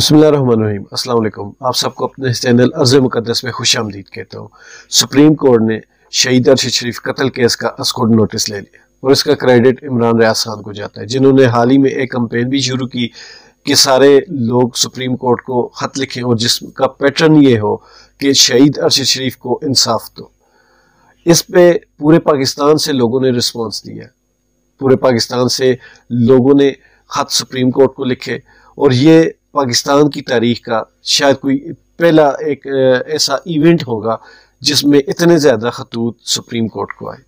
بسم اللہ الرحمن الرحیم۔ السلام علیکم، آپ سب کو اپنے چینل ارض مقدس میں خوش آمدید کہتا ہوں۔ سپریم کورٹ نے شہید ارشد شریف قتل کیس کا اسکوڈ نوٹس لے لیا اور اس کا کریڈٹ عمران ریاض خان کو جاتا ہے، جنہوں نے حال ہی میں ایک کمپین بھی شروع کی کہ سارے لوگ سپریم کورٹ کو خط لکھیں اور جس کا پیٹرن یہ ہو کہ شہید ارشد شریف کو انصاف دو۔ اس پہ پورے پاکستان سے لوگوں نے رسپانس دیا، پورے پاکستان سے لوگوں نے خط سپریم کورٹ کو لکھے، اور یہ پاکستان کی تاریخ کا شاید کوئی پہلا ایک ایسا ایونٹ ہوگا جس میں اتنے زیادہ خطوط سپریم کورٹ کو آئے۔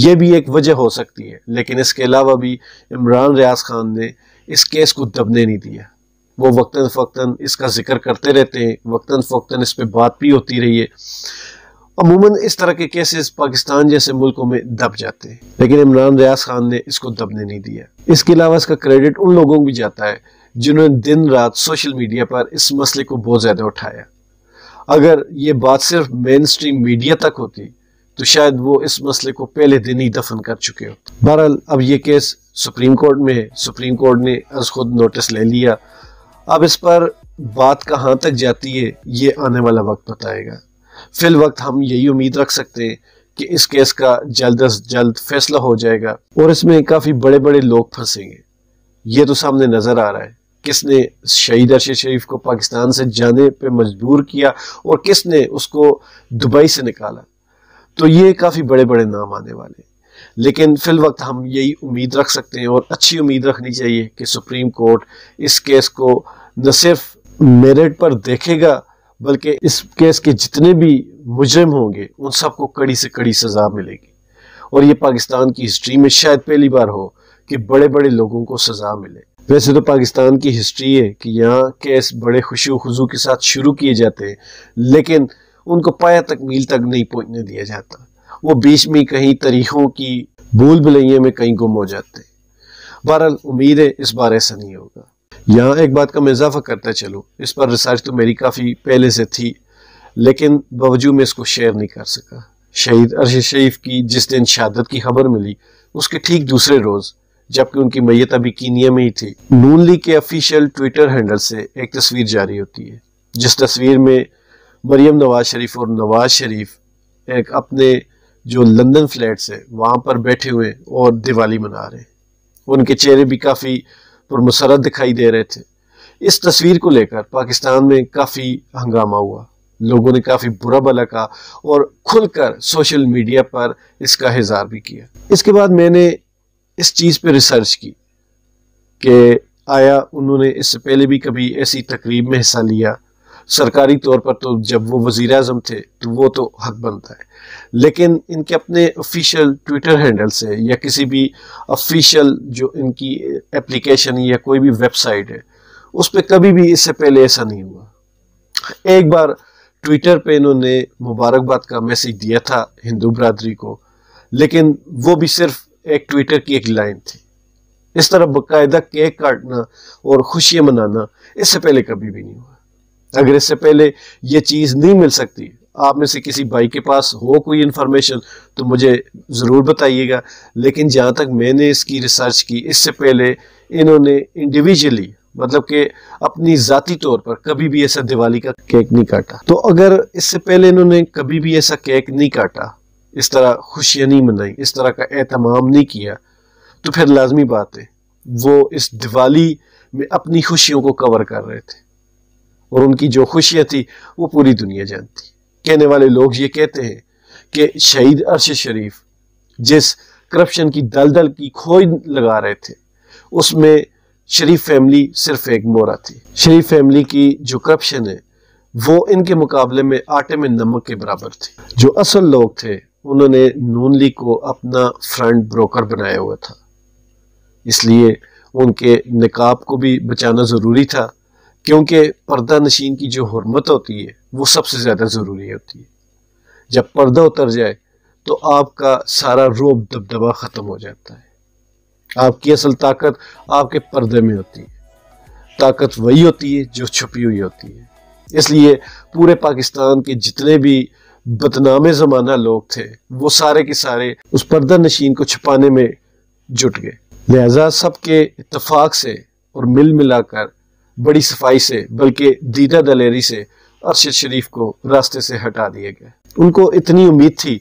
یہ بھی ایک وجہ ہو سکتی ہے، لیکن اس کے علاوہ بھی عمران ریاض خان نے اس کیس کو دبنے نہیں دیا۔ وہ وقتاً فوقتاً اس کا ذکر کرتے رہتے ہیں، وقتاً فوقتاً اس پہ بات بھی ہوتی رہی ہے۔ عموماً اس طرح کے کیسز پاکستان جیسے ملکوں میں دب جاتے ہیں، لیکن عمران ریاض خان نے اس کو دبنے نہیں دیا۔ اس کے علاوہ اس کا کریڈٹ ان لوگوں کو بھی جاتا ہے جنہوں نے دن رات سوشل میڈیا پر اس مسئلے کو بہت زیادہ اٹھایا۔ اگر یہ بات صرف مین سٹریم میڈیا تک ہوتی تو شاید وہ اس مسئلے کو پہلے دن ہی دفن کر چکے ہوتے۔ بہرحال اب یہ کیس سپریم کورٹ میں ہے، سپریم کورٹ نے از خود نوٹس لے لیا۔ اب اس پر بات کہاں تک جاتی ہے یہ آنے والا وقت بتائے گا۔ فی الوقت ہم یہی امید رکھ سکتے ہیں کہ اس کیس کا جلد از جلد فیصلہ ہو جائے گا، اور اس میں کافی بڑے بڑے لوگ پھنسیں گے۔ یہ تو سامنے نظر آ رہا ہے کس نے شہید ارشد شریف کو پاکستان سے جانے پہ مجبور کیا اور کس نے اس کو دبئی سے نکالا، تو یہ کافی بڑے بڑے نام آنے والے ہیں۔ لیکن فی الوقت ہم یہی امید رکھ سکتے ہیں، اور اچھی امید رکھنی چاہیے کہ سپریم کورٹ اس کیس کو نہ صرف میرٹ پر دیکھے گا بلکہ اس کیس کے جتنے بھی مجرم ہوں گے ان سب کو کڑی سے کڑی سزا ملے گی، اور یہ پاکستان کی ہسٹری میں شاید پہلی بار ہو کہ بڑے بڑے لوگوں کو سزا ملے۔ ویسے تو پاکستان کی ہسٹری ہے کہ یہاں کیس بڑے خوشی و خضو کے ساتھ شروع کیے جاتے ہیں، لیکن ان کو پایہ تکمیل تک نہیں پہنچنے دیا جاتا، وہ بیچ میں کہیں تاریخوں کی بھول بھلائیوں میں کہیں گم ہو جاتے ہیں۔ بہرحال امید ہے اس بار ایسا نہیں ہوگا۔ یہاں ایک بات کا میں اضافہ کرتا چلوں، اس پر ریسرچ تو میری کافی پہلے سے تھی، لیکن باوجود میں اس کو شیئر نہیں کر سکا۔ شہید ارشد شریف کی جس دن شہادت کی خبر ملی اس کے ٹھیک دوسرے روز، جبکہ ان کی میت ابھی کینیا میں ہی تھی، نون لیگ کے افیشیل ٹویٹر ہینڈل سے ایک تصویر جاری ہوتی ہے، جس تصویر میں مریم نواز شریف اور نواز شریف ایک اپنے جو لندن فلیٹس ہے وہاں پر بیٹھے ہوئے اور دیوالی منا رہے ہیں۔ ان کے چہرے بھی کافی پرمسرت دکھائی دے رہے تھے۔ اس تصویر کو لے کر پاکستان میں کافی ہنگامہ ہوا، لوگوں نے کافی برا بھلا کہا اور کھل کر سوشل میڈیا پر اس کا اظہار بھی کیا۔ اس کے بعد میں نے اس چیز پہ ریسرچ کی کہ آیا انہوں نے اس سے پہلے بھی کبھی ایسی تقریب میں حصہ لیا۔ سرکاری طور پر تو جب وہ وزیر اعظم تھے تو وہ تو حق بنتا ہے، لیکن ان کے اپنے افیشیل ٹویٹر ہینڈل سے یا کسی بھی افیشیل جو ان کی اپلیکیشن یا کوئی بھی ویب سائٹ ہے اس پہ کبھی بھی اس سے پہلے ایسا نہیں ہوا۔ ایک بار ٹویٹر پہ انہوں نے مبارکباد کا میسج دیا تھا ہندو برادری کو، لیکن وہ بھی صرف ایک ٹویٹر کی ایک لائن تھی۔ اس طرح باقاعدہ کیک کاٹنا اور خوشیاں منانا اس سے پہلے کبھی بھی نہیں ہوا۔ اگر اس سے پہلے یہ چیز نہیں مل سکتی، آپ میں سے کسی بھائی کے پاس ہو کوئی انفارمیشن تو مجھے ضرور بتائیے گا، لیکن جہاں تک میں نے اس کی ریسرچ کی، اس سے پہلے انہوں نے انڈیویجولی مطلب کہ اپنی ذاتی طور پر کبھی بھی ایسا دیوالی کا کیک نہیں کاٹا۔ تو اگر اس سے پہلے انہوں نے کبھی بھی ایسا کیک نہیں کاٹا، اس طرح خوشیاں نہیں منائی، اس طرح کا اہتمام نہیں کیا، تو پھر لازمی بات ہے وہ اس دیوالی میں اپنی خوشیوں کو کور کر رہے تھے، اور ان کی جو خوشیاں تھی وہ پوری دنیا جانتی۔ کہنے والے لوگ یہ کہتے ہیں کہ شہید ارشد شریف جس کرپشن کی دلدل کی کھوج لگا رہے تھے اس میں شریف فیملی صرف ایک مورا تھی۔ شریف فیملی کی جو کرپشن ہے وہ ان کے مقابلے میں آٹے میں نمک کے برابر تھی۔ جو اصل لوگ تھے انہوں نے نون لیگ کو اپنا فرنٹ بروکر بنایا ہوا تھا، اس لیے ان کے نقاب کو بھی بچانا ضروری تھا، کیونکہ پردہ نشین کی جو حرمت ہوتی ہے وہ سب سے زیادہ ضروری ہوتی ہے۔ جب پردہ اتر جائے تو آپ کا سارا روب دبدبہ ختم ہو جاتا ہے۔ آپ کی اصل طاقت آپ کے پردے میں ہوتی ہے، طاقت وہی ہوتی ہے جو چھپی ہوئی ہوتی ہے۔ اس لیے پورے پاکستان کے جتنے بھی بدنام زمانہ لوگ تھے وہ سارے کے سارے اس پردہ نشین کو چھپانے میں جٹ گئے، لہذا سب کے اتفاق سے اور مل ملا کر بڑی صفائی سے بلکہ دیدہ دلیری سے ارشد شریف کو راستے سے ہٹا دیے گئے۔ ان کو اتنی امید تھی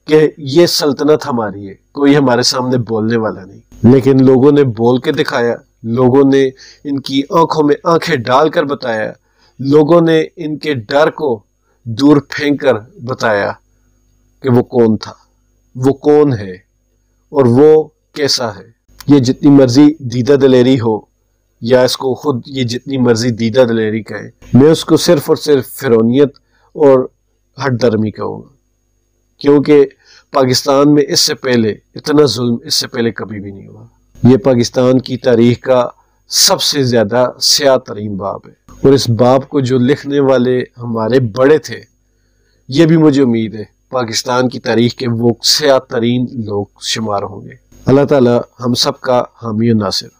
کہ یہ سلطنت ہماری ہے، کوئی ہمارے سامنے بولنے والا نہیں، لیکن لوگوں نے بول کے دکھایا، لوگوں نے ان کی آنکھوں میں آنکھیں ڈال کر بتایا، لوگوں نے ان کے ڈر کو دور پھینک کر بتایا کہ وہ کون تھا، وہ کون ہے اور وہ کیسا ہے۔ یہ جتنی مرضی دیدہ دلیری ہو یا اس کو خود یہ جتنی مرضی دیدہ دلیری کہیں، میں اس کو صرف اور صرف فرعونیت اور ہٹ درمی کہوں گا، کیونکہ پاکستان میں اس سے پہلے اتنا ظلم اس سے پہلے کبھی بھی نہیں ہوا۔ یہ پاکستان کی تاریخ کا سب سے زیادہ سیاہ ترین باب ہے، اور اس باب کو جو لکھنے والے ہمارے بڑے تھے، یہ بھی مجھے امید ہے پاکستان کی تاریخ کے وہ سیاہ ترین لوگ شمار ہوں گے۔ اللہ تعالی ہم سب کا حامی و ناصر۔